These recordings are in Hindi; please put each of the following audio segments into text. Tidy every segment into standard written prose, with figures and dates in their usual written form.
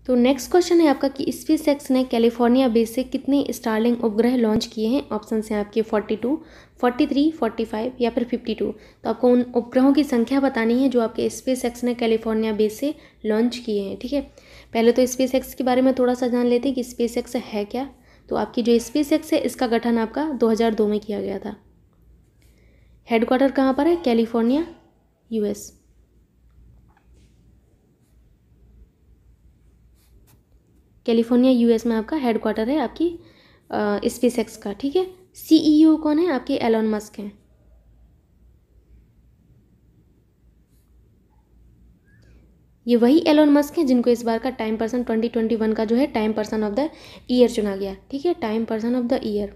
तो नेक्स्ट क्वेश्चन है आपका कि स्पेसएक्स ने कैलिफोर्निया बेस से कितने स्टारलिंक उपग्रह लॉन्च किए हैं। ऑप्शन हैं आपके 42, 43, 45 या फिर 52। तो आपको उन उपग्रहों की संख्या बतानी है जो आपके स्पेसएक्स ने कैलिफोर्निया बेस से लॉन्च किए हैं। ठीक है, पहले तो स्पेसएक्स के बारे में थोड़ा सा जान लेते हैं कि स्पेसएक्स है क्या। तो आपकी जो स्पेसएक्स है इसका गठन आपका 2002 में किया गया था। हेडक्वार्टर कहाँ पर है? California, US. कैलिफोर्निया यूएस में आपका हेडक्वार्टर है आपकी स्पेसएक्स का। ठीक है, सीईओ कौन है? आपके एलन मस्क हैं। ये वही एलन मस्क हैं जिनको इस बार का टाइम पर्सन 2021 का जो है time person of the year चुना गया। ठीक है, time person of the year.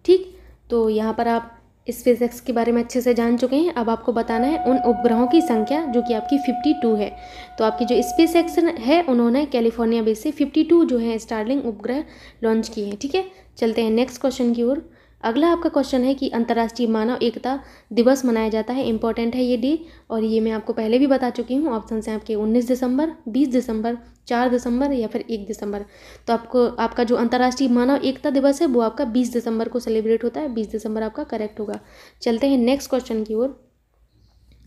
ठीक, तो यहाँ पर आप स्पेसएक्स के बारे में अच्छे से जान चुके हैं। अब आपको बताना है उन उपग्रहों की संख्या जो कि आपकी 52 है। तो आपकी जो स्पेसएक्स है उन्होंने कैलिफोर्निया बेस से 52 जो है स्टारलिंक उपग्रह लॉन्च किए हैं। ठीक है, चलते हैं नेक्स्ट क्वेश्चन की ओर। अगला आपका क्वेश्चन है कि अंतर्राष्ट्रीय मानव एकता दिवस मनाया जाता है। इंपॉर्टेंट है ये डे, और ये मैं आपको पहले भी बता चुकी हूँ। ऑप्शन हैं आपके 19 दिसंबर, 20 दिसंबर, 4 दिसंबर या फिर 1 दिसंबर। तो आपका जो अंतर्राष्ट्रीय मानव एकता दिवस है वो आपका 20 दिसंबर को सेलिब्रेट होता है। 20 दिसंबर आपका करेक्ट होगा। चलते हैं नेक्स्ट क्वेश्चन की ओर।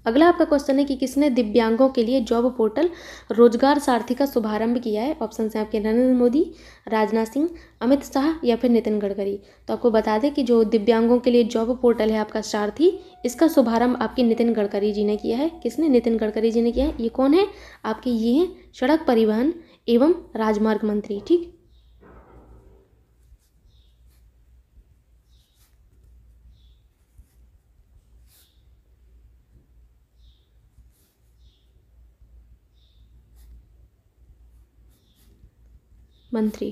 अगला आपका क्वेश्चन है कि किसने दिव्यांगों के लिए जॉब पोर्टल रोजगार सारथी का शुभारंभ किया है। ऑप्शन हैं आपके नरेंद्र मोदी, राजनाथ सिंह, अमित शाह या फिर नितिन गडकरी। तो आपको बता दें कि जो दिव्यांगों के लिए जॉब पोर्टल है आपका सारथी, इसका शुभारंभ आपके नितिन गडकरी जी ने किया है। किसने? नितिन गडकरी जी ने किया है। ये कौन है आपके? ये हैं सड़क परिवहन एवं राजमार्ग मंत्री। ठीक, मंत्री।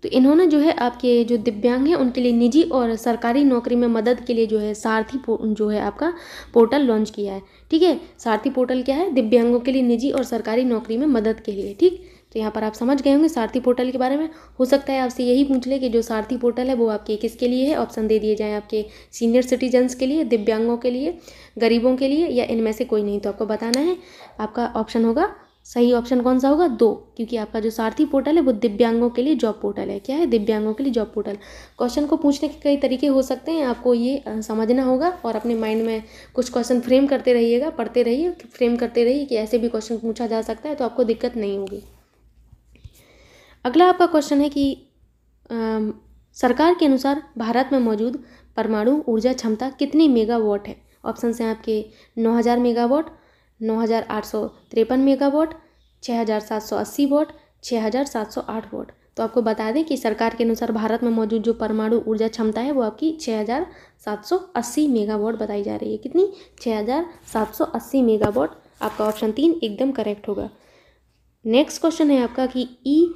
तो इन्होंने जो है आपके जो दिव्यांग हैं उनके लिए निजी और सरकारी नौकरी में मदद के लिए जो है सारथी जो है आपका पोर्टल लॉन्च किया है। ठीक है, सारथी पोर्टल क्या है? दिव्यांगों के लिए निजी और सरकारी नौकरी में मदद के लिए। ठीक, तो यहाँ पर आप समझ गए होंगे सारथी पोर्टल के बारे में। हो सकता है आपसे यही पूछ ले कि जो सारथी पोर्टल है वो आपके किसके लिए है। ऑप्शन दे दिए जाएँ आपके सीनियर सिटीजन्स के लिए, दिव्यांगों के लिए, गरीबों के लिए, या इनमें से कोई नहीं। तो आपको बताना है, आपका ऑप्शन होगा सही ऑप्शन कौन सा होगा? 2, क्योंकि आपका जो सारथी पोर्टल है वो दिव्यांगों के लिए जॉब पोर्टल है। क्या है? दिव्यांगों के लिए जॉब पोर्टल। क्वेश्चन को पूछने के कई तरीके हो सकते हैं, आपको ये समझना होगा और अपने माइंड में कुछ क्वेश्चन फ्रेम करते रहिएगा, पढ़ते रहिए, फ्रेम करते रहिए कि ऐसे भी क्वेश्चन पूछा जा सकता है, तो आपको दिक्कत नहीं होगी। अगला आपका क्वेश्चन है कि सरकार के अनुसार भारत में मौजूद परमाणु ऊर्जा क्षमता कितनी मेगावाट है। ऑप्शन हैं आपके 9000 मेगावाट, 9853 मेगावाट, 6780 वाट, 6708 वाट। तो आपको बता दें कि सरकार के अनुसार भारत में मौजूद जो परमाणु ऊर्जा क्षमता है वो आपकी 6780 मेगावाट बताई जा रही है। कितनी? 6780 मेगावाट। आपका ऑप्शन 3 एकदम करेक्ट होगा। नेक्स्ट क्वेश्चन है आपका कि ई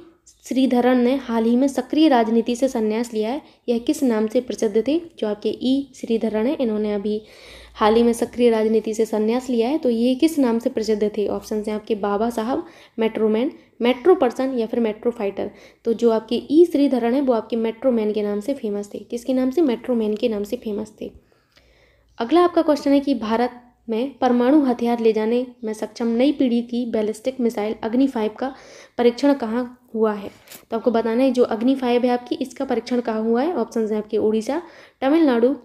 श्रीधरन ने हाल ही में सक्रिय राजनीति से संन्यास लिया है। यह किस नाम से प्रसिद्ध थे? जो आपके ई श्रीधरन है इन्होंने अभी हाल ही में सक्रिय राजनीति से संन्यास लिया है, तो ये किस नाम से प्रसिद्ध थे? ऑप्शन हैं आपके बाबा साहब, मेट्रोमैन, मेट्रो पर्सन या फिर मेट्रो फाइटर। तो जो आपके ई श्रीधरन है वो आपके मेट्रोमैन के नाम से फेमस थे। किसके नाम से? मेट्रोमैन के नाम से फेमस थे। अगला आपका क्वेश्चन है कि भारत में परमाणु हथियार ले जाने में सक्षम नई पीढ़ी की बैलिस्टिक मिसाइल अग्नि 5 का परीक्षण कहाँ हुआ है। तो आपको बताना है जो अग्नि 5 है आपकी, इसका परीक्षण कहाँ हुआ है। ऑप्शन हैं आपके उड़ीसा, तमिलनाडु,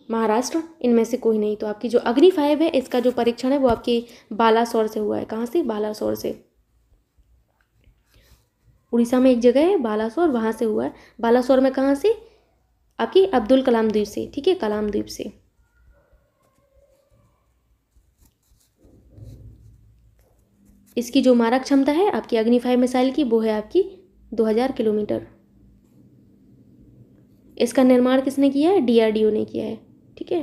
महाराष्ट्र, इनमें से कोई नहीं। तो आपकी जो अग्नि 5 है इसका जो परीक्षण है वो आपके बालासोर से हुआ है। कहाँ से? बालासोर से। उड़ीसा में एक जगह है बालासोर, वहाँ से हुआ है। बालासोर में कहाँ से? आपकी अब्दुल कलाम द्वीप से। ठीक है, कलाम द्वीप से। इसकी जो मारक क्षमता है आपकी अग्नि 5 मिसाइल की वो है आपकी 2000 किलोमीटर। इसका निर्माण किसने किया है? डीआरडीओ ने किया है। ठीक है,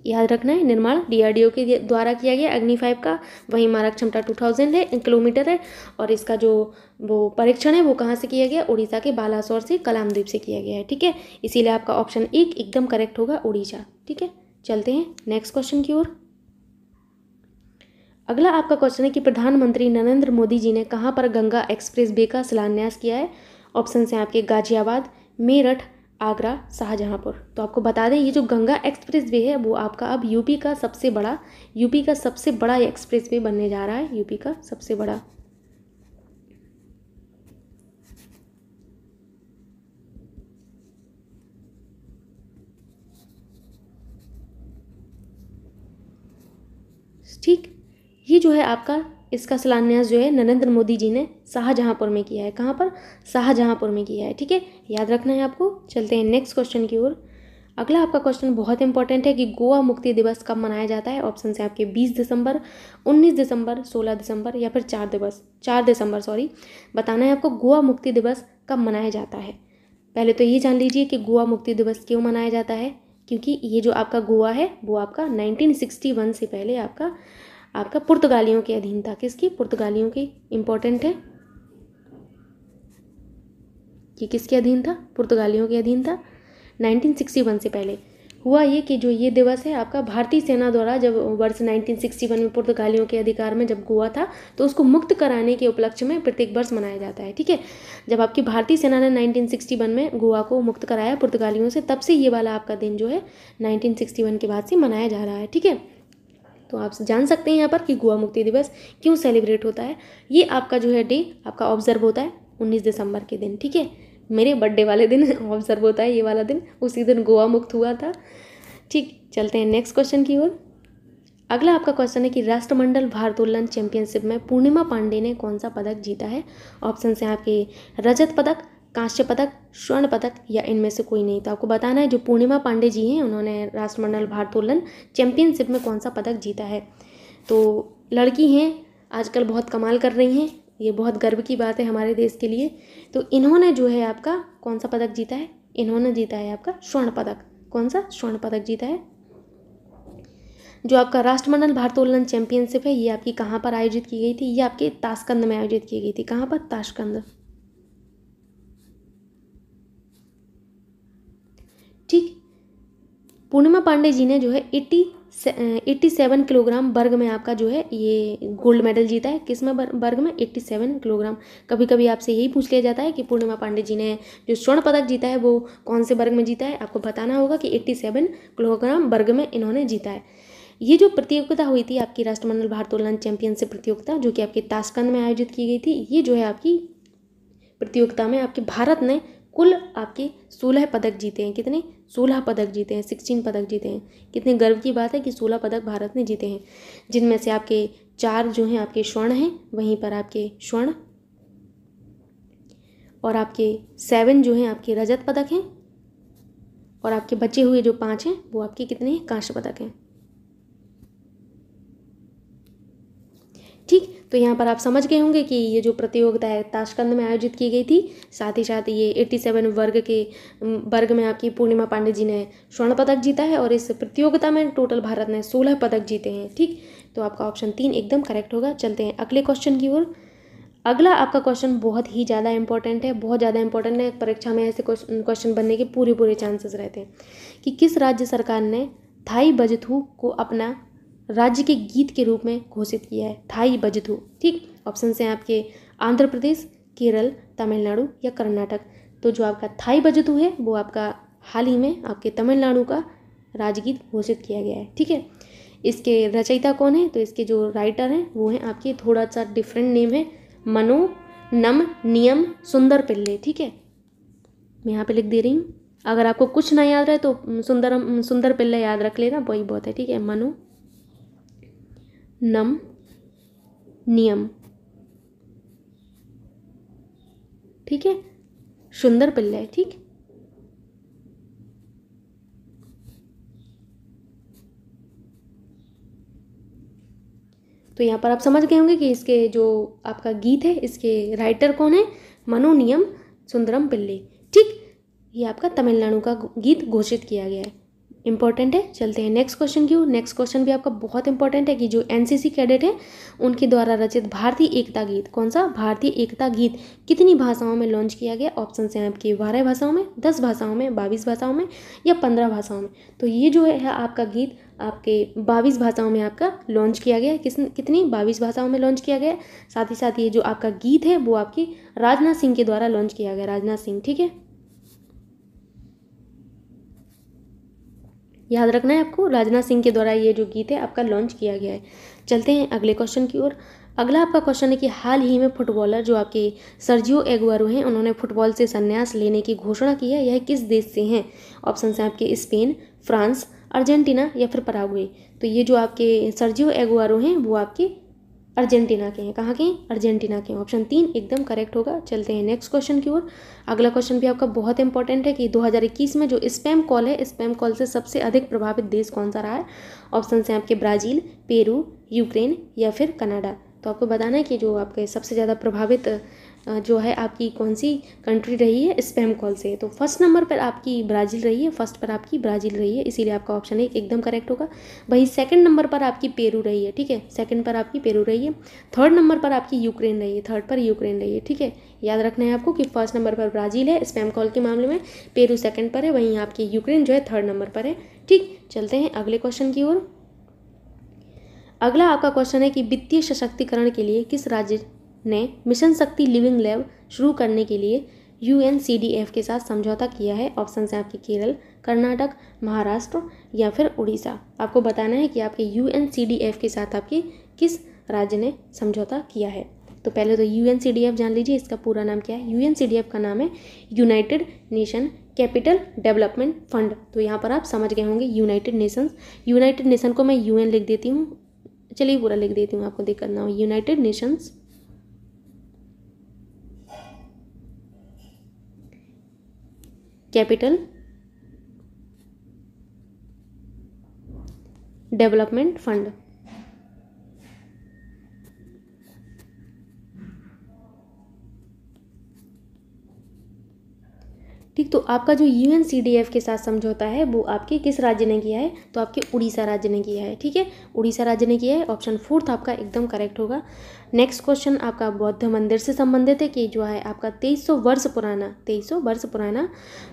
याद रखना है, निर्माण डीआरडीओ के द्वारा किया गया अग्नि 5 का। वही मारक क्षमता 2000 है किलोमीटर है, और इसका जो वो परीक्षण है वो कहाँ से किया गया? उड़ीसा के बालासोर से, कलाम द्वीप से किया गया है। ठीक है, इसीलिए आपका ऑप्शन 1 एकदम करेक्ट होगा, उड़ीसा। ठीक है, चलते हैं नेक्स्ट क्वेश्चन की ओर। अगला आपका क्वेश्चन है कि प्रधानमंत्री नरेंद्र मोदी जी ने कहाँ पर गंगा एक्सप्रेस वे का शिलान्यास किया है। ऑप्शन हैं आपके गाजियाबाद, मेरठ, आगरा, शाहजहांपुर। तो आपको बता दें ये जो गंगा एक्सप्रेस वे है वो आपका अब यूपी का सबसे बड़ा एक्सप्रेस वे बनने जा रहा है, यूपी का सबसे बड़ा। ठीक, ये जो है आपका इसका शिलान्यास जो है नरेंद्र मोदी जी ने शाहजहांपुर में किया है। कहाँ पर? शाहजहांपुर में किया है। ठीक है, याद रखना है आपको। चलते हैं नेक्स्ट क्वेश्चन की ओर। अगला आपका क्वेश्चन बहुत इंपॉर्टेंट है कि गोवा मुक्ति दिवस कब मनाया जाता है। ऑप्शन है आपके 20 दिसंबर, 19 दिसंबर, 16 दिसंबर या फिर 4 दिसंबर बताना है आपको गोवा मुक्ति दिवस कब मनाया जाता है। पहले तो ये जान लीजिए कि गोवा मुक्ति दिवस क्यों मनाया जाता है, क्योंकि ये जो आपका गोवा है वो आपका 1961 से पहले आपका पुर्तगालियों के अधीन था। किसकी? पुर्तगालियों की। इंपॉर्टेंट है कि किसके अधीन था? पुर्तगालियों के अधीन था। 1961 से पहले हुआ ये कि जो ये दिवस है आपका भारतीय सेना द्वारा जब वर्ष 1961 में पुर्तगालियों के अधिकार में जब गोवा था तो उसको मुक्त कराने के उपलक्ष्य में प्रत्येक वर्ष मनाया जाता है। ठीक है, जब आपकी भारतीय सेना ने 1961 में गोवा को मुक्त कराया पुर्तगालियों से, तब से ये वाला आपका दिन जो है 1961 के बाद से मनाया जा रहा है। ठीक है, तो आप जान सकते हैं यहाँ पर कि गोवा मुक्ति दिवस क्यों सेलिब्रेट होता है। ये आपका जो है डे आपका ऑब्जर्व होता है 19 दिसंबर के दिन। ठीक है, मेरे बर्थडे वाले दिन ऑब्जर्व होता है ये वाला दिन, उसी दिन गोवा मुक्त हुआ था। ठीक, चलते हैं नेक्स्ट क्वेश्चन की ओर। अगला आपका क्वेश्चन है कि राष्ट्रमंडल भारोत्तोलन चैंपियनशिप में पूर्णिमा पांडे ने कौन सा पदक जीता है। ऑप्शन हैं आपके रजत पदक, कांस्य पदक, स्वर्ण पदक या इनमें से कोई नहीं। तो आपको बताना है जो पूर्णिमा पांडे जी हैं उन्होंने राष्ट्रमंडल भारोत्तोलन चैंपियनशिप में कौन सा पदक जीता है। तो लड़की हैं, आजकल बहुत कमाल कर रही हैं, ये बहुत गर्व की बात है हमारे देश के लिए। तो इन्होंने जो है आपका कौन सा पदक जीता है? इन्होंने जीता है आपका स्वर्ण पदक। कौन सा? स्वर्ण पदक जीता है। जो आपका राष्ट्रमंडल भारोत्तोलन चैंपियनशिप है ये आपकी कहाँ पर आयोजित की गई थी? ये आपके ताशकंद में आयोजित की गई थी। कहाँ पर? ताशकंद। ठीक, पूर्णिमा पांडे जी ने जो है 87 किलोग्राम वर्ग में आपका जो है ये गोल्ड मेडल जीता है। किस में? वर्ग में 87 किलोग्राम। कभी कभी आपसे यही पूछ लिया जाता है कि पूर्णिमा पांडे जी ने जो स्वर्ण पदक जीता है वो कौन से वर्ग में जीता है। आपको बताना होगा कि 87 किलोग्राम वर्ग में इन्होंने जीता है। ये जो प्रतियोगिता हुई थी आपकी राष्ट्रमंडल भारोत्तोलन चैंपियनशिप प्रतियोगिता जो कि आपके ताशकंद में आयोजित की गई थी, ये जो है आपकी प्रतियोगिता में आपके भारत ने कुल आपके 16 पदक जीते हैं। कितने? 16 पदक जीते हैं, 16 पदक जीते हैं। कितने गर्व की बात है कि 16 पदक भारत ने जीते हैं, जिनमें से आपके 4 जो हैं आपके स्वर्ण हैं, वहीं पर आपके स्वर्ण, और आपके 7 जो हैं आपके रजत पदक हैं, और आपके बचे हुए जो 5 हैं वो आपके कितने हैं? कांस्य पदक हैं। ठीक, तो यहाँ पर आप समझ गए होंगे कि ये जो प्रतियोगिता है ताशकंद में आयोजित की गई थी, साथ ही साथ ये 87 वर्ग में आपकी पूर्णिमा पांडे जी ने स्वर्ण पदक जीता है, और इस प्रतियोगिता में टोटल भारत ने 16 पदक जीते हैं। ठीक, तो आपका ऑप्शन 3 एकदम करेक्ट होगा। चलते हैं अगले क्वेश्चन की ओर। अगला आपका क्वेश्चन बहुत ही ज़्यादा इंपॉर्टेंट है, बहुत ज़्यादा इंपॉर्टेंट है। परीक्षा में ऐसे क्वेश्चन बनने के पूरे चांसेस रहते हैं कि किस राज्य सरकार ने थाई बजथू को अपना राज्य के गीत के रूप में घोषित किया है। थाई बजथू। ठीक, ऑप्शन हैं आपके आंध्र प्रदेश, केरल, तमिलनाडु या कर्नाटक। तो जो आपका थाई बजथू है वो आपका हाल ही में आपके तमिलनाडु का राज्यगीत घोषित किया गया है। ठीक है, इसके रचयिता कौन है? तो इसके जो राइटर हैं वो हैं आपके, थोड़ा सा डिफरेंट नेम है, मनो नम नियम सुंदर पिल्ले। ठीक है, मैं यहाँ पे लिख दे रही हूँ, अगर आपको कुछ ना याद रहे तो सुंदर पिल्ले याद रख लेना, वही बहुत है। ठीक है, मनो नम नियम, ठीक है, सुंदर पिल्ले। ठीक, तो यहाँ पर आप समझ गए होंगे कि इसके जो आपका गीत है इसके राइटर कौन है? मनोनियम सुंदरम पिल्ले। ठीक, ये आपका तमिलनाडु का गीत घोषित किया गया है। इंपॉर्टेंट है। चलते हैं नेक्स्ट क्वेश्चन की ओर। नेक्स्ट क्वेश्चन भी आपका बहुत इंपॉर्टेंट है कि जो एनसीसी कैडेट है उनके द्वारा रचित भारतीय एकता गीत, कौन सा? भारतीय एकता गीत कितनी भाषाओं में लॉन्च किया गया? ऑप्शन हैं आपकी 12 भाषाओं में, 10 भाषाओं में, 22 भाषाओं में या 15 भाषाओं में। तो ये जो है आपका गीत आपके 22 भाषाओं में आपका लॉन्च किया गया है। कितनी 22 भाषाओं में लॉन्च किया गया है। साथ ही साथ ये जो आपका गीत है वो आपकी राजनाथ सिंह के द्वारा लॉन्च किया गया, राजनाथ सिंह, ठीक है। याद रखना है आपको, राजनाथ सिंह के द्वारा ये जो गीत है आपका लॉन्च किया गया है। चलते हैं अगले क्वेश्चन की ओर। अगला आपका क्वेश्चन है कि हाल ही में फुटबॉलर जो आपके सर्जियो एगुएरो हैं, उन्होंने फुटबॉल से संन्यास लेने की घोषणा की है। यह किस देश से हैं? ऑप्शन है आपके स्पेन, फ्रांस, अर्जेंटीना या फिर पराग्वे। तो ये जो आपके सर्जियो एगुएरो हैं वो आपके अर्जेंटीना के हैं। कहाँ के? अर्जेंटीना के हैं। ऑप्शन 3 एकदम करेक्ट होगा। चलते हैं नेक्स्ट क्वेश्चन की ओर। अगला क्वेश्चन भी आपका बहुत इंपॉर्टेंट है कि 2021 में जो स्पैम कॉल है, स्पैम कॉल से सबसे अधिक प्रभावित देश कौन सा रहा है? ऑप्शन हैं आपके ब्राज़ील, पेरू, यूक्रेन या फिर कनाडा। तो आपको बताना है कि जो आपके सबसे ज़्यादा प्रभावित जो है आपकी कौन सी कंट्री रही है स्पैम कॉल से। तो फर्स्ट नंबर पर आपकी ब्राज़ील रही है, फर्स्ट पर आपकी ब्राज़ील रही है, इसीलिए आपका ऑप्शन 1 एकदम करेक्ट होगा। वही सेकंड नंबर पर आपकी पेरू रही है, ठीक है, सेकंड पर आपकी पेरू रही है। थर्ड नंबर पर आपकी यूक्रेन रही है, थर्ड पर यूक्रेन रही है, ठीक है। याद रखना है आपको कि फर्स्ट नंबर पर ब्राज़ील है स्पैम कॉल के मामले में, पेरू सेकंड पर है, वहीं आपकी यूक्रेन जो है थर्ड नंबर पर है, ठीक। चलते हैं अगले क्वेश्चन की ओर। अगला आपका क्वेश्चन है कि वित्तीय सशक्तिकरण के लिए किस राज्य ने मिशन शक्ति लिविंग लैब शुरू करने के लिए UNCDF के साथ समझौता किया है? ऑप्शन है आपके केरल, कर्नाटक, महाराष्ट्र या फिर उड़ीसा। आपको बताना है कि आपके UNCDF के साथ आपके किस राज्य ने समझौता किया है। तो पहले तो UNCDF जान लीजिए, इसका पूरा नाम क्या है। UNCDF का नाम है United nation capital development fund. तो यहाँ पर आप समझ गए होंगे यूनाइटेड नेशन को मैं UN लिख देती हूँ, चलिए पूरा लिख देती हूँ, आपको दिक्कत ना हो। United Nations capital development fund. ठीक, तो आपका जो UNCDF के साथ समझौता है वो आपके किस राज्य ने किया है? तो आपके उड़ीसा राज्य ने किया है, ठीक है, उड़ीसा राज्य ने किया है। ऑप्शन 4 आपका एकदम करेक्ट होगा। नेक्स्ट क्वेश्चन आपका बौद्ध मंदिर से संबंधित है कि जो है आपका 2300 वर्ष पुराना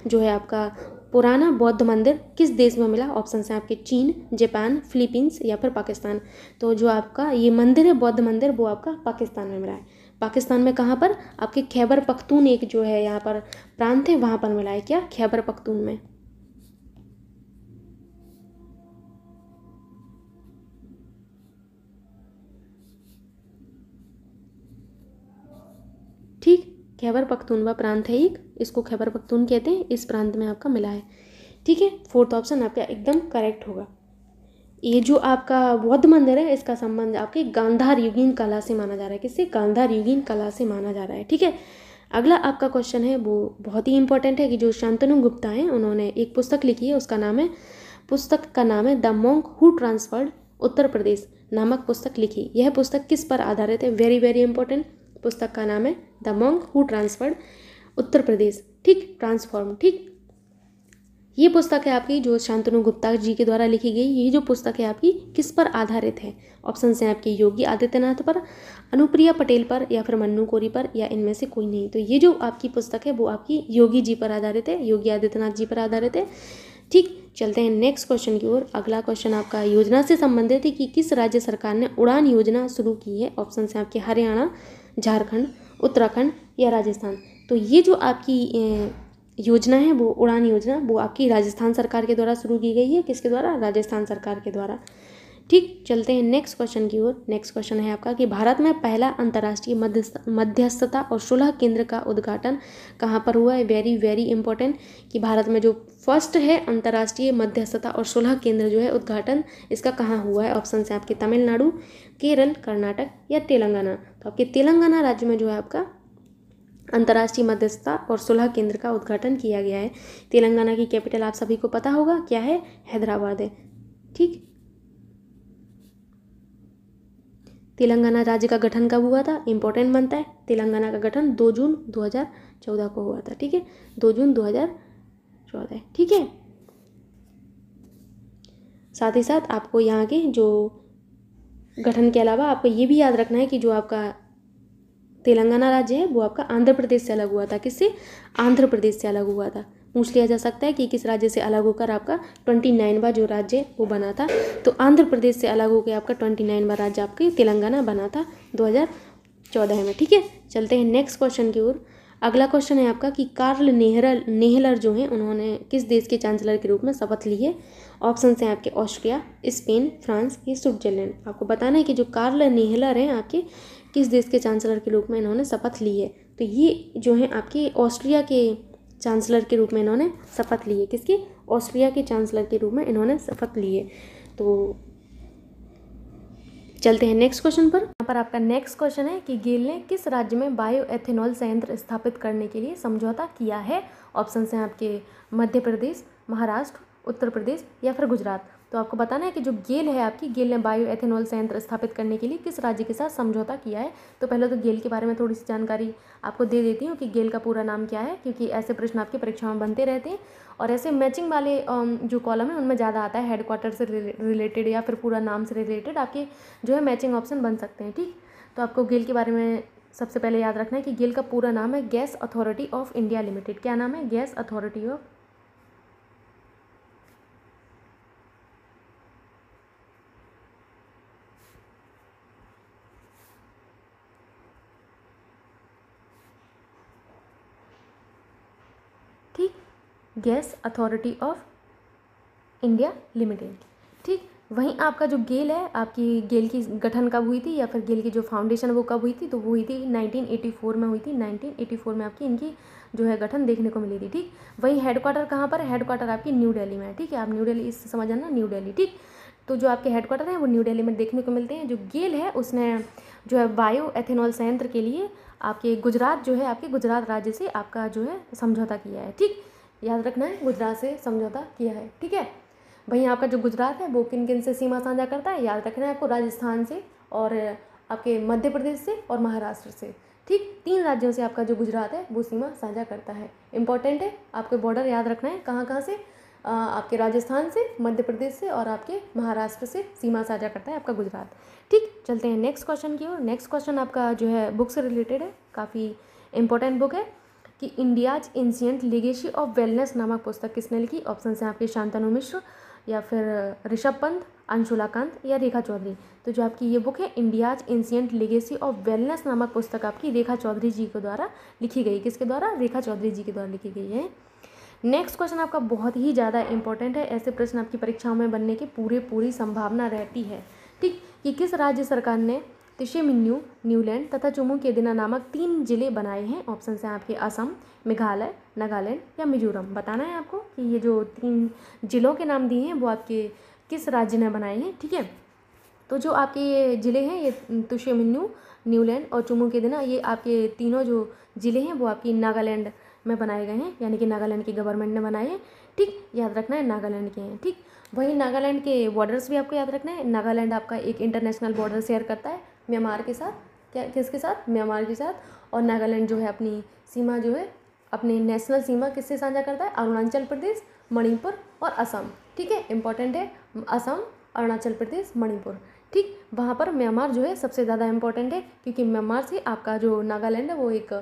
जो है आपका पुराना बौद्ध मंदिर किस देश में मिला? ऑप्शन है आपके चीन, जापान, फिलीपींस या फिर पाकिस्तान। तो जो आपका ये मंदिर है बौद्ध मंदिर वो आपका पाकिस्तान में मिला है। पाकिस्तान में कहाँ पर? आपके खैबर पख्तून एक जो है यहाँ पर प्रांत है, वहाँ पर मिला है। क्या? खैबर पख्तून में। ठीक, खैबर पख्तूनवा प्रांत है एक, इसको खैबर पख्तून कहते हैं, इस प्रांत में आपका मिला है, ठीक है। फोर्थ ऑप्शन आपका एकदम करेक्ट होगा। ये जो आपका बौद्ध मंदिर है इसका संबंध आपके गांधार युगीन कला से माना जा रहा है। किससे? गांधार युगीन कला से माना जा रहा है, ठीक है। अगला आपका क्वेश्चन है वो बहुत ही इंपॉर्टेंट है कि जो शांतनु गुप्ता हैं उन्होंने एक पुस्तक लिखी है, पुस्तक का नाम है the monk who transferred Uttar Pradesh नामक पुस्तक लिखी। यह पुस्तक किस पर आधारित है? Very very important. पुस्तक का नाम है the monk who transferred Uttar Pradesh, ठीक, ट्रांसफॉर्म, ठीक। ये पुस्तक है आपकी जो शांतनु गुप्ता जी के द्वारा लिखी गई। ये जो पुस्तक है आपकी किस पर आधारित है? ऑप्शन हैं आपके योगी आदित्यनाथ पर, अनुप्रिया पटेल पर या फिर मन्नू कोरी पर या इनमें से कोई नहीं। तो ये जो आपकी पुस्तक है वो आपकी योगी जी पर आधारित है, योगी आदित्यनाथ जी पर आधारित है, ठीक। चलते हैं नेक्स्ट क्वेश्चन की ओर। अगला क्वेश्चन आपका योजना से संबंधित है कि किस राज्य सरकार ने उड़ान योजना शुरू की है? ऑप्शन हैं आपके हरियाणा, झारखंड, उत्तराखंड या राजस्थान। तो ये जो आपकी योजना है वो उड़ान योजना वो आपकी राजस्थान सरकार के द्वारा शुरू की गई है। किसके द्वारा? राजस्थान सरकार के द्वारा, ठीक। चलते हैं नेक्स्ट क्वेश्चन की ओर। नेक्स्ट क्वेश्चन है आपका कि भारत में पहला अंतर्राष्ट्रीय मध्यस्थता और सुलह केंद्र का उद्घाटन कहाँ पर हुआ है? वेरी वेरी इंपॉर्टेंट कि भारत में जो फर्स्ट है अंतर्राष्ट्रीय मध्यस्थता और सुलह केंद्र जो है उद्घाटन इसका कहाँ हुआ है? ऑप्शन है आपके तमिलनाडु, केरल, कर्नाटक या तेलंगाना। तो आपके तेलंगाना राज्य में जो है आपका अंतर्राष्ट्रीय मध्यस्थता और सुलह केंद्र का उद्घाटन किया गया है। तेलंगाना की कैपिटल आप सभी को पता होगा क्या है? हैदराबाद है, ठीक। तेलंगाना राज्य का गठन कब हुआ था? इंपॉर्टेंट बनता है। तेलंगाना का गठन 2 जून 2014 को हुआ था, ठीक है, 2 जून 2014, ठीक है। साथ ही साथ आपको यहाँ के जो गठन के अलावा आपको ये भी याद रखना है कि जो आपका तेलंगाना राज्य है वो आपका आंध्र प्रदेश से अलग हुआ था। किससे? आंध्र प्रदेश से अलग हुआ था। पूछ लिया जा सकता है कि किस राज्य से अलग होकर आपका 29वां जो राज्य है वो बना था। तो आंध्र प्रदेश से अलग होकर आपका 29वां राज्य आपकी तेलंगाना बना था 2014 में। ठीक है, चलते हैं नेक्स्ट क्वेश्चन की ओर। अगला क्वेश्चन है आपका कि कार्ल नेहलर जो हैं उन्होंने किस देश के चांसलर के रूप में शपथ ली है। ऑप्शन हैं आपके ऑस्ट्रिया, स्पेन, फ्रांस या स्विट्जरलैंड। आपको बताना है कि जो कार्ल नेहलर हैं आपके किस देश के चांसलर के रूप में इन्होंने शपथ ली है। तो ये जो है आपके ऑस्ट्रिया के चांसलर के रूप में इन्होंने शपथ ली है। किसके? ऑस्ट्रिया के चांसलर के रूप में इन्होंने शपथ ली है। तो चलते हैं नेक्स्ट क्वेश्चन पर। यहाँ पर आपका नेक्स्ट क्वेश्चन है कि गेल ने किस राज्य में बायो एथेनॉल संयंत्र स्थापित करने के लिए समझौता किया है। ऑप्शन हैं आपके मध्य प्रदेश, महाराष्ट्र, उत्तर प्रदेश या फिर गुजरात। तो आपको बताना है कि जो गेल है आपकी, गेल ने बायो एथेनॉल संयंत्र स्थापित करने के लिए किस राज्य के साथ समझौता किया है। तो पहले तो गेल के बारे में थोड़ी सी जानकारी आपको दे देती हूँ कि गेल का पूरा नाम क्या है, क्योंकि ऐसे प्रश्न आपकी परीक्षा में बनते रहते हैं और ऐसे मैचिंग वाले जो कॉलम है उनमें ज़्यादा आता है, हेडक्वार्टर से रिलेटेड या फिर पूरा नाम से रिलेटेड आपके जो है मैचिंग ऑप्शन बन सकते हैं। ठीक, तो आपको गेल के बारे में सबसे पहले याद रखना है कि गेल का पूरा नाम है gas authority of India limited. क्या नाम है? Gas authority of gas authority of India limited. ठीक, वहीं आपका जो गेल है आपकी, गेल की गठन कब हुई थी या फिर गेल की जो फाउंडेशन वो कब हुई थी। तो वो हुई थी 1984 में हुई थी। 1984 में आपकी इनकी जो है गठन देखने को मिली थी। ठीक, वहीं हेडक्वार्टर कहाँ पर है? हेडक्वार्टर आपकी न्यू दिल्ली में है। ठीक है, आप न्यू दिल्ली इससे समझ आना, न्यू दिल्ली। ठीक, तो जो आपके हेडक्वार्टर हैं वो न्यू दिल्ली में देखने को मिलते हैं। जो गेल है उसने जो है बायो एथेनॉल संयंत्र के लिए आपके गुजरात जो है आपके गुजरात राज्य से आपका जो है समझौता किया है। ठीक, याद रखना है गुजरात से समझौता किया है। ठीक है, वहीं आपका जो गुजरात है वो किन किन से सीमा साझा करता है? याद रखना है आपको, राजस्थान से और आपके मध्य प्रदेश से और महाराष्ट्र से। ठीक, 3 राज्यों से आपका जो गुजरात है वो सीमा साझा करता है। इंपॉर्टेंट है, आपके बॉर्डर याद रखना है कहाँ कहाँ से। आपके राजस्थान से, मध्य प्रदेश से और आपके महाराष्ट्र से सीमा साझा करता है आपका गुजरात। ठीक, चलते हैं नेक्स्ट क्वेश्चन की ओर। नेक्स्ट क्वेश्चन आपका जो है बुक से रिलेटेड है, काफ़ी इंपॉर्टेंट बुक है कि India's ancient legacy of wellness नामक पुस्तक किसने लिखी। ऑप्शन हैं आपके शांतनु मिश्र या फिर ऋषभ पंत, अंशुला कांत या रेखा चौधरी। तो जो आपकी ये बुक है India's ancient legacy of wellness नामक पुस्तक आपकी रेखा चौधरी जी के द्वारा लिखी गई। किसके द्वारा? रेखा चौधरी जी के द्वारा लिखी गई है। नेक्स्ट क्वेश्चन आपका बहुत ही ज़्यादा इंपॉर्टेंट है, ऐसे प्रश्न आपकी परीक्षाओं में बनने की पूरी संभावना रहती है। ठीक, कि किस राज्य सरकार ने तिशेमिन्यू, न्यूलैंड तथा चुमुकेदिना नामक 3 जिले बनाए हैं। ऑप्शन हैं आपके असम, मेघालय, नागालैंड या मिजोरम। बताना है आपको कि ये जो 3 जिलों के नाम दिए हैं वो आपके किस राज्य ने बनाए हैं। ठीक है, तो जो आपके ये ज़िले हैं ये तुशेमिन्यू, न्यूलैंड और चुमुकेदिना, ये आपके तीनों जो ज़िले हैं वो आपकी नागालैंड में बनाए गए हैं, यानी कि नागालैंड की गवर्नमेंट ने बनाए हैं। ठीक, याद रखना है नागालैंड के हैं। ठीक, वहीं नागालैंड के बॉर्डर्स भी आपको याद रखना है। नागालैंड आपका एक इंटरनेशनल बॉर्डर शेयर करता है म्यांमार के साथ। क्या? किसके साथ? म्यांमार के साथ। और नागालैंड जो है अपनी सीमा जो है अपनी नेशनल सीमा किससे साझा करता है? अरुणाचल प्रदेश, मणिपुर और असम। ठीक है, इंपॉर्टेंट है, असम, अरुणाचल प्रदेश, मणिपुर। ठीक, वहाँ पर म्यांमार जो है सबसे ज़्यादा इंपॉर्टेंट है, क्योंकि म्यांमार से आपका जो नागालैंड है वो एक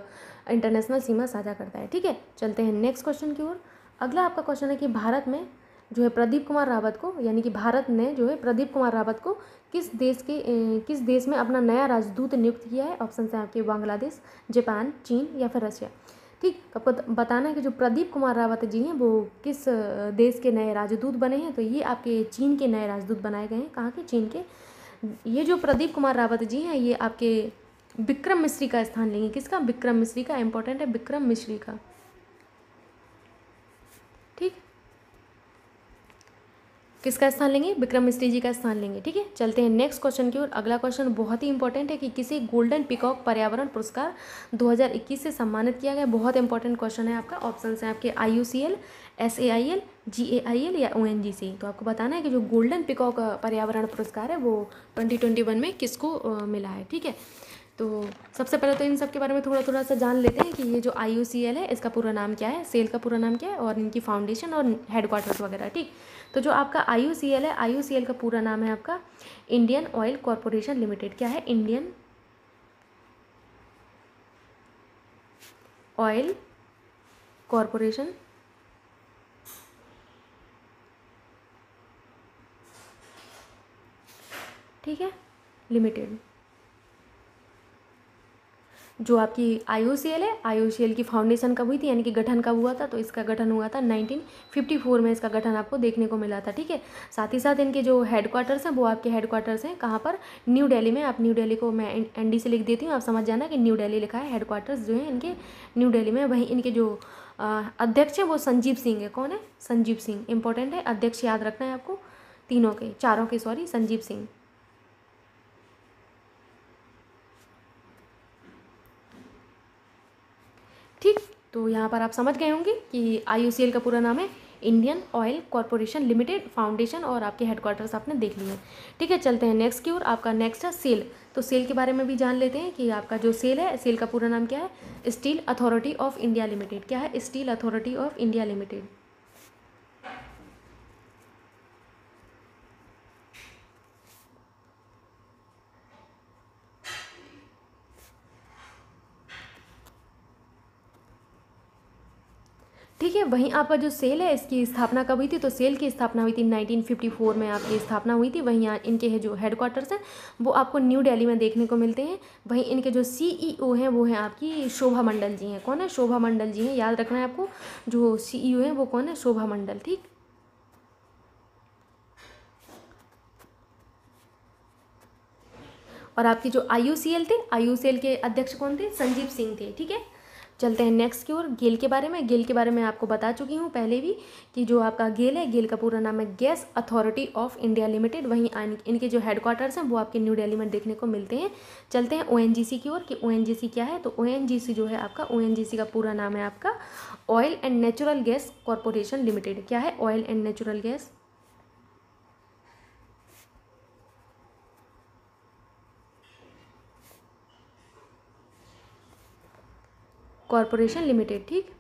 इंटरनेशनल सीमा साझा करता है। ठीक है, चलते हैं नेक्स्ट क्वेश्चन की ओर। अगला आपका क्वेश्चन है कि भारत में जो है प्रदीप कुमार रावत को, यानी कि भारत ने जो है प्रदीप कुमार रावत को किस देश में अपना नया राजदूत नियुक्त किया है। ऑप्शन हैं आपके बांग्लादेश, जापान, चीन या फिर रशिया। ठीक, आपको बताना है कि जो प्रदीप कुमार रावत जी हैं वो किस देश के नए राजदूत बने हैं। तो ये आपके चीन के नए राजदूत बनाए गए हैं। कहाँ के? चीन के। ये जो प्रदीप कुमार रावत जी हैं ये आपके विक्रम मिश्री का स्थान लेंगे। किसका? विक्रम मिश्री का। इंपॉर्टेंट है विक्रम मिश्री का। ठीक, किसका स्थान लेंगे? विक्रम मिश्री जी का स्थान लेंगे। ठीक है, चलते हैं नेक्स्ट क्वेश्चन की ओर। अगला क्वेश्चन बहुत ही इंपॉर्टेंट है कि किसी गोल्डन पिकॉक पर्यावरण पुरस्कार 2021 से सम्मानित किया गया। बहुत इंपॉर्टेंट क्वेश्चन है आपका। ऑप्शन हैं आपके IUCL, SAIL, GAIL या ONGC। तो आपको बताना है कि जो गोल्डन पिकॉक पर्यावरण पुरस्कार है वो 2021 में किसको मिला है। ठीक है, तो सबसे पहले तो इन सब के बारे में थोड़ा सा जान लेते हैं कि ये जो IUCL है इसका पूरा नाम क्या है, सेल का पूरा नाम क्या है और इनकी फाउंडेशन और हेडक्वार्टर्स वगैरह। ठीक, तो जो आपका IUCL है, IUCL का पूरा नाम है आपका इंडियन ऑयल कॉरपोरेशन लिमिटेड। क्या है? इंडियन ऑयल कॉरपोरेशन ठीक है, लिमिटेड। जो आपकी IOCL है, IOCL की फाउंडेशन कब हुई थी, यानी कि गठन कब हुआ था, तो इसका गठन हुआ था 1954 में, इसका गठन आपको देखने को मिला था। ठीक है, साथ ही साथ इनके जो हेडक्वार्टर्स हैं वो आपके हेडक्वार्टर्स हैं कहाँ पर, न्यू दिल्ली में। आप न्यू दिल्ली को मैं ND से लिख देती हूँ, आप समझ जाना कि न्यू दिल्ली लिखा है, हेडक्वार्टर्स जो हैं इनके न्यू दिल्ली में। वहीं इनके जो अध्यक्ष हैं वो संजीव सिंह है। कौन है? संजीव सिंह, इंपॉर्टेंट है, अध्यक्ष याद रखना है आपको, चारों के संजीव सिंह। ठीक, तो यहाँ पर आप समझ गए होंगे कि IOCL का पूरा नाम है Indian oil corporation limited foundation, और आपके हेडक्वार्टर्स आपने देख लिए। ठीक है, चलते हैं नेक्स्ट की ओर। आपका नेक्स्ट है सेल। तो सेल के बारे में भी जान लेते हैं कि आपका जो सेल है, सेल का पूरा नाम क्या है? Steel authority of India limited. क्या है? Steel authority of India limited. ठीक है, वहीं आपका जो सेल है इसकी स्थापना कब हुई थी? तो सेल की स्थापना हुई थी 1954 में, आपकी स्थापना हुई थी। वहीं इनके जो हेडक्वार्टर्स हैं वो आपको न्यू दिल्ली में देखने को मिलते हैं। वहीं इनके जो CEO हैं वो हैं आपकी शोभा मंडल जी हैं। कौन है? शोभा मंडल जी हैं, याद रखना है आपको, जो CEO हैं वो कौन है? शोभा मंडल। ठीक, और आपकी जो IOCL थे, IOCL के अध्यक्ष कौन थे? संजीव सिंह थे। ठीक है, चलते हैं नेक्स्ट की ओर। गेल के बारे में, गेल के बारे में आपको बता चुकी हूँ पहले भी कि जो आपका गेल है, गेल का पूरा नाम है gas authority of India limited. वहीं इनके जो हेडक्वार्टर्स हैं वो आपके न्यू दिल्ली में देखने को मिलते हैं। चलते हैं ONGC की ओर कि ONGC क्या है। तो ONGC जो है आपका, ONGC का पूरा नाम है आपका oil and natural gas corporation limited. क्या है? Oil and natural gas corporation limited. ठीक,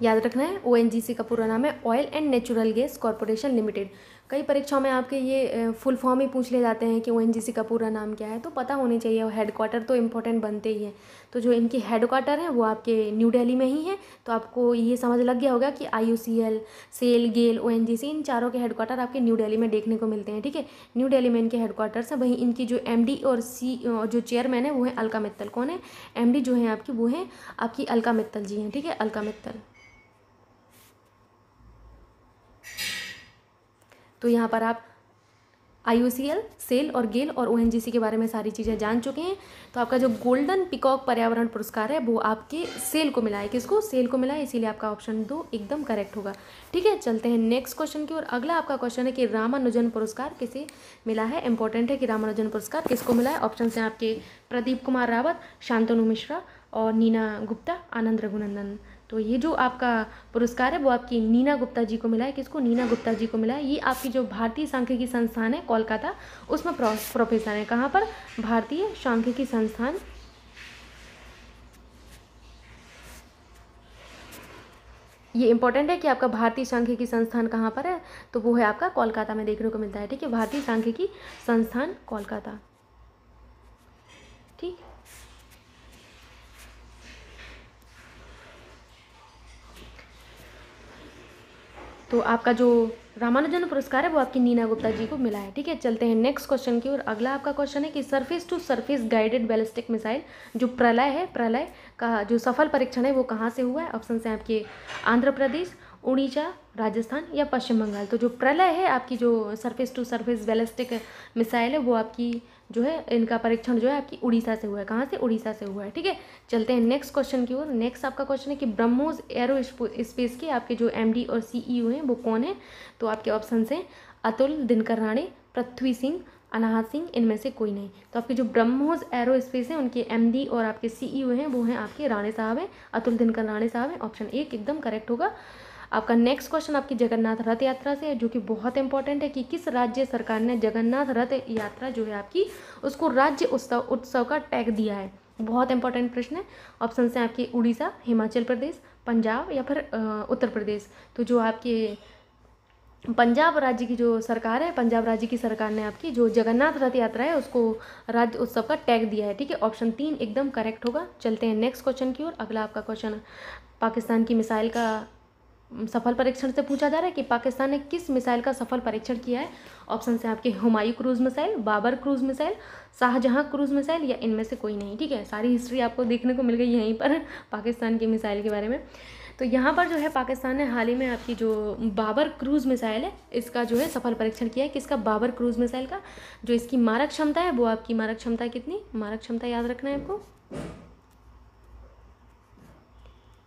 याद रखना है, ONGC का पूरा नाम है oil and natural gas corporation limited. कई परीक्षाओं में आपके ये फुल फॉर्म ही पूछ ले जाते हैं कि ONGC का पूरा नाम क्या है, तो पता होनी चाहिए। और हेडक्वार्टर तो इम्पोर्टेंट बनते ही हैं। तो जो इनकी हेडक्वार्टर है वो आपके न्यू दिल्ली में ही है। तो आपको ये समझ लग गया होगा कि IOCL, सेल, गेल, ONGC, इन चारों के हेडक्वार्टर आपके न्यू दिल्ली में देखने को मिलते हैं। ठीक है, न्यू दिल्ली में इनके हेडक्वार्टर्स हैं। वहीं इनकी जो MD और जो चेयरमैन है वो है अलका मित्तल। कौन है? MD जो है आपकी वो है आपकी अलका मित्तल जी हैं। ठीक है, अलका मित्तल। तो यहाँ पर आप IOCL, सेल और गेल और ONGC के बारे में सारी चीज़ें जान चुके हैं। तो आपका जो गोल्डन पिकॉक पर्यावरण पुरस्कार है वो आपके सेल को मिला है। किसको? सेल को मिला है, इसीलिए आपका ऑप्शन 2 एकदम करेक्ट होगा। ठीक है, चलते हैं नेक्स्ट क्वेश्चन की ओर। अगला आपका क्वेश्चन है कि रामानुजन पुरस्कार किसे मिला है। इंपॉर्टेंट है कि रामानुजन पुरस्कार किसको मिला है। ऑप्शन हैं आपके प्रदीप कुमार रावत, शांतनु मिश्रा और नीना गुप्ता, आनंद रघुनंदन। तो ये जो आपका पुरस्कार है वो आपकी नीना गुप्ता जी को मिला है। किसको? नीना गुप्ता जी को मिला है। ये आपकी जो भारतीय सांख्यिकी संस्थान है कोलकाता, उसमें प्रोफेसर है। कहाँ पर? भारतीय सांख्यिकी संस्थान, ये इंपॉर्टेंट है कि आपका भारतीय सांख्यिकी संस्थान कहाँ पर है, तो वो है आपका कोलकाता में देखने को मिलता है। ठीक है, भारतीय सांख्यिकी संस्थान कोलकाता। ठीक, तो आपका जो रामानुजन पुरस्कार है वो आपकी नीना गुप्ता जी को मिला है। ठीक है, चलते हैं नेक्स्ट क्वेश्चन की ओर। अगला आपका क्वेश्चन है कि surface to surface guided ballistic missile जो प्रलय है, प्रलय का जो सफल परीक्षण है वो कहाँ से हुआ है। ऑप्शन हैं आपके आंध्र प्रदेश, उड़ीसा, राजस्थान या पश्चिम बंगाल। तो जो प्रलय है आपकी जो surface to surface ballistic missile है वो आपकी जो है, इनका परीक्षण जो है आपकी उड़ीसा से हुआ है। कहाँ से? उड़ीसा से हुआ है। ठीक है, चलते हैं नेक्स्ट क्वेश्चन की ओर। नेक्स्ट आपका क्वेश्चन है कि ब्रह्मोस एरो स्पेस के आपके जो MD और CEO हैं वो कौन है। तो आपके ऑप्शन हैं अतुल, दिनकर राणे, पृथ्वी सिंह, अनाहत सिंह, इनमें से कोई नहीं। तो आपके जो ब्रह्मोस एरो स्पेस है उनके MD और आपके CEO हैं वो हैं आपके राणे साहब हैं, अतुल दिनकर राणे साहब हैं। ऑप्शन 1 एकदम करेक्ट होगा। आपका नेक्स्ट क्वेश्चन आपकी जगन्नाथ रथ यात्रा से है, जो कि बहुत इंपॉर्टेंट है कि किस राज्य सरकार ने जगन्नाथ रथ यात्रा जो है आपकी उसको राज्य उत्सव का टैग दिया है। बहुत इंपॉर्टेंट प्रश्न है। ऑप्शन हैं आपके उड़ीसा, हिमाचल प्रदेश, पंजाब या फिर उत्तर प्रदेश। तो जो आपके पंजाब राज्य की जो सरकार है, पंजाब राज्य की सरकार ने आपकी जो जगन्नाथ रथ यात्रा है उसको राज्य उत्सव का टैग दिया है। ठीक है, ऑप्शन 3 एकदम करेक्ट होगा। चलते हैं नेक्स्ट क्वेश्चन की ओर। अगला आपका क्वेश्चन पाकिस्तान की मिसाइल का सफल परीक्षण से पूछा जा रहा है कि पाकिस्तान ने किस मिसाइल का सफल परीक्षण किया है। ऑप्शन है आपके Humayun cruise missile, Babur cruise missile, Shahjahan cruise missile या इनमें से कोई नहीं। ठीक है, सारी हिस्ट्री आपको देखने को मिल गई यहीं पर पाकिस्तान की मिसाइल के बारे में। तो यहाँ पर जो है पाकिस्तान ने हाल ही में आपकी जो बाबर क्रूज़ मिसाइल है इसका जो है सफल परीक्षण किया है। किसका? बाबर क्रूज़ मिसाइल का। जो इसकी मारक क्षमता है वो आपकी मारक क्षमता कितनी, मारक क्षमता याद रखना है आपको।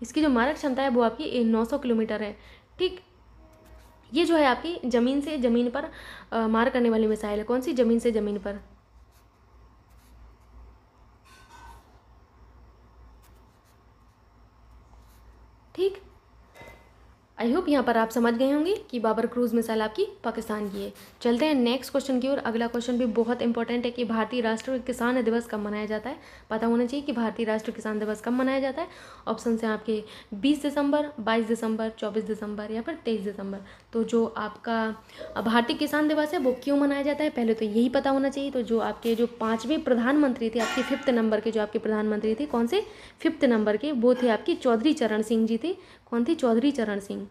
इसकी जो मारक क्षमता है वो आपकी 900 किलोमीटर है। ठीक, ये जो है आपकी ज़मीन से ज़मीन पर मार करने वाली मिसाइल है। कौन सी? ज़मीन से ज़मीन पर। ठीक, आई होप यहाँ पर आप समझ गए होंगे कि बाबर क्रूज मिसाइल आपकी पाकिस्तान की है। चलते हैं नेक्स्ट क्वेश्चन की ओर। अगला क्वेश्चन भी बहुत इंपॉर्टेंट है कि भारतीय राष्ट्रीय किसान दिवस कब मनाया जाता है। पता होना चाहिए कि भारतीय राष्ट्रीय किसान दिवस कब मनाया जाता है। ऑप्शन हैं आपके 20 दिसंबर, 22 दिसंबर, 24 दिसंबर या फिर 23 दिसंबर। तो जो आपका भारतीय किसान दिवस है वो क्यों मनाया जाता है पहले तो यही पता होना चाहिए। तो जो आपके जो 5वें प्रधानमंत्री थे, आपके 5th नंबर के जो आपके प्रधानमंत्री थे, कौन से? 5th नंबर के, वो थे आपकी चौधरी चरण सिंह जी थे। कौन थी? चौधरी चरण सिंह।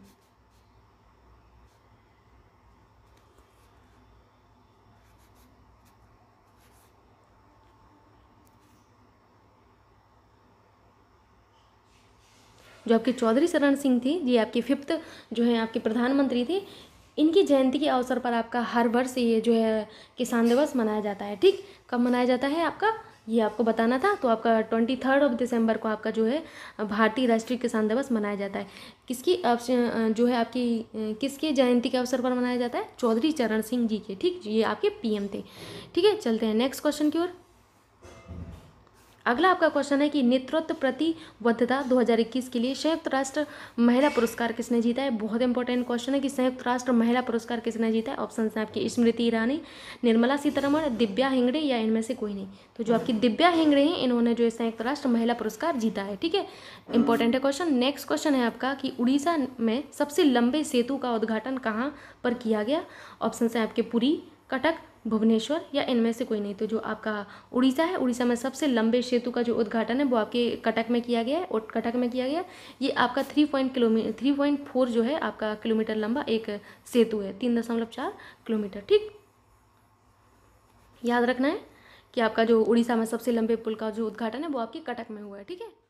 जो आपके चौधरी चरण सिंह थी, ये आपकी 5th जो है आपके प्रधानमंत्री थे। इनकी जयंती के अवसर पर आपका हर वर्ष ये जो है किसान दिवस मनाया जाता है। ठीक, कब मनाया जाता है आपका, ये आपको बताना था। तो आपका 23 दिसंबर को आपका जो है भारतीय राष्ट्रीय किसान दिवस मनाया जाता है। किसकी जो है आपकी किसके जयंती के अवसर पर मनाया जाता है? चौधरी चरण सिंह जी के। ठीक, ये आपके पीएम थे। ठीक है, चलते हैं नेक्स्ट क्वेश्चन की ओर। अगला आपका क्वेश्चन है कि नेतृत्व प्रतिबद्धता 2021 के लिए संयुक्त राष्ट्र महिला पुरस्कार किसने जीता है। बहुत इंपॉर्टेंट क्वेश्चन है कि संयुक्त राष्ट्र महिला पुरस्कार किसने जीता है। ऑप्शन है आपकी स्मृति ईरानी, निर्मला सीतारमण, दिव्या हिंगड़े या इनमें से कोई नहीं। तो जो आपकी दिव्या हिंगड़े हैं इन्होंने जो है संयुक्त राष्ट्र महिला पुरस्कार जीता है। ठीक है, इंपॉर्टेंट है क्वेश्चन। नेक्स्ट क्वेश्चन है आपका कि उड़ीसा में सबसे लंबे सेतु का उद्घाटन कहाँ पर किया गया। ऑप्शन है आपके पुरी, कटक, भुवनेश्वर या इनमें से कोई नहीं। तो जो आपका उड़ीसा है, उड़ीसा में सबसे लंबे सेतु का जो उद्घाटन है वो आपके कटक में किया गया है। और कटक में किया गया, ये आपका 3.4 जो है आपका किलोमीटर लंबा एक सेतु है, 3.4 किलोमीटर। ठीक, याद रखना है कि आपका जो उड़ीसा में सबसे लंबे पुल का जो उद्घाटन है वो आपके कटक में हुआ है। ठीक है।